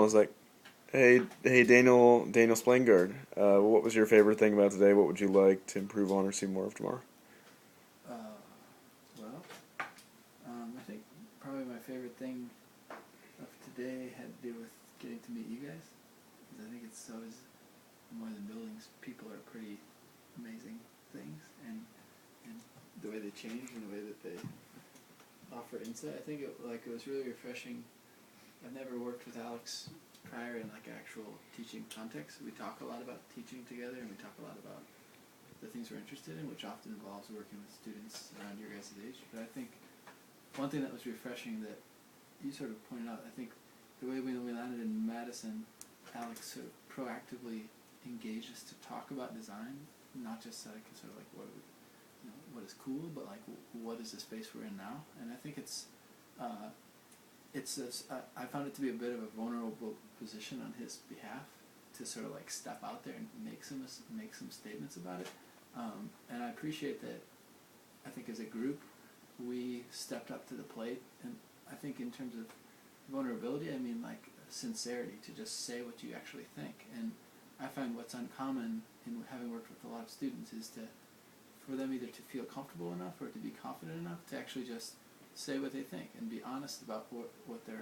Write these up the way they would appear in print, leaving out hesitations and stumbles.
I was like, hey, Daniel Splaingard. What was your favorite thing about today? What would you like to improve on or see more of tomorrow? Uh, well, I think probably my favorite thing of today had to do with getting to meet you guys. Because I think it's always more than buildings. People are pretty amazing things, and the way they change and the way that they offer insight. I think it was really refreshing. I've never worked with Alex prior in like actual teaching context. We talk a lot about teaching together, and we talk a lot about the things we're interested in, which often involves working with students around your guys' age. But I think one thing that was refreshing that you sort of pointed out, I think the way when we landed in Madison, Alex sort of proactively engaged us to talk about design, not just like sort of like what is cool, but like what is the space we're in now. And I think I found it to be a bit of a vulnerable position on his behalf to sort of like step out there and make some statements about it. And I appreciate that. I think as a group, we stepped up to the plate, and I think in terms of vulnerability, I mean like sincerity to just say what you actually think. And I find what's uncommon in having worked with a lot of students is for them either to feel comfortable enough or to be confident enough to actually just say what they think and be honest about what they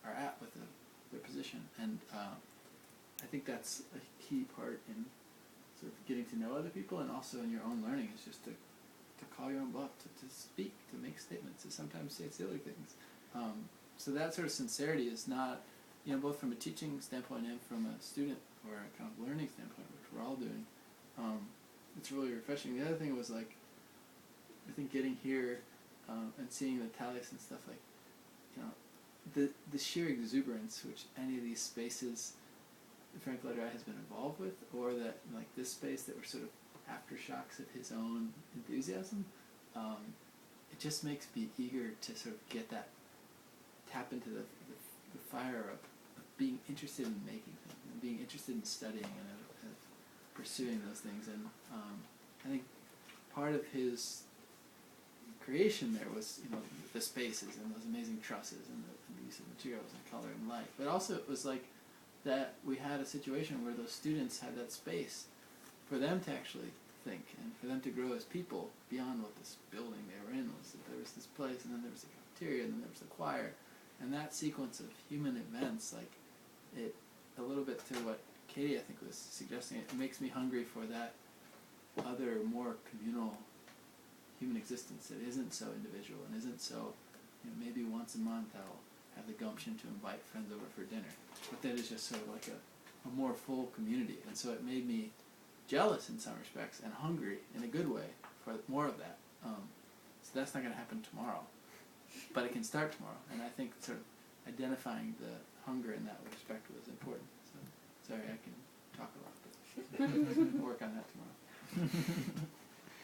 are at with their position. And I think that's a key part in sort of getting to know other people, and also in your own learning, is just to call your own bluff, to speak, to make statements, to sometimes say silly things. So that sort of sincerity is not, both from a teaching standpoint and from a student or a kind of learning standpoint, which we're all doing. It's really refreshing. The other thing was like, I think getting here and seeing the Taliesin and stuff, like, the sheer exuberance which any of these spaces Frank Lederer has been involved with, or that like this space that were sort of aftershocks of his own enthusiasm, it just makes me eager to sort of tap into the fire of being interested in making things, and being interested in studying and of pursuing those things. And I think part of his creation there was, the spaces and those amazing trusses and the use of materials and color and light. But also it was like that we had a situation where those students had that space for them to actually think and for them to grow as people beyond what this building they were in was. That there was this place, and then there was the cafeteria, and then there was the choir, and that sequence of human events, like it, a little bit to what Katie I think was suggesting, it makes me hungry for that other more communal human existence that isn't so individual and isn't so, maybe once a month I'll have the gumption to invite friends over for dinner, but that is just sort of like a more full community. And so it made me jealous in some respects and hungry in a good way for more of that. So that's not going to happen tomorrow, but it can start tomorrow. And I think sort of identifying the hunger in that respect was important. So sorry, I can talk a lot, but we'll work on that tomorrow.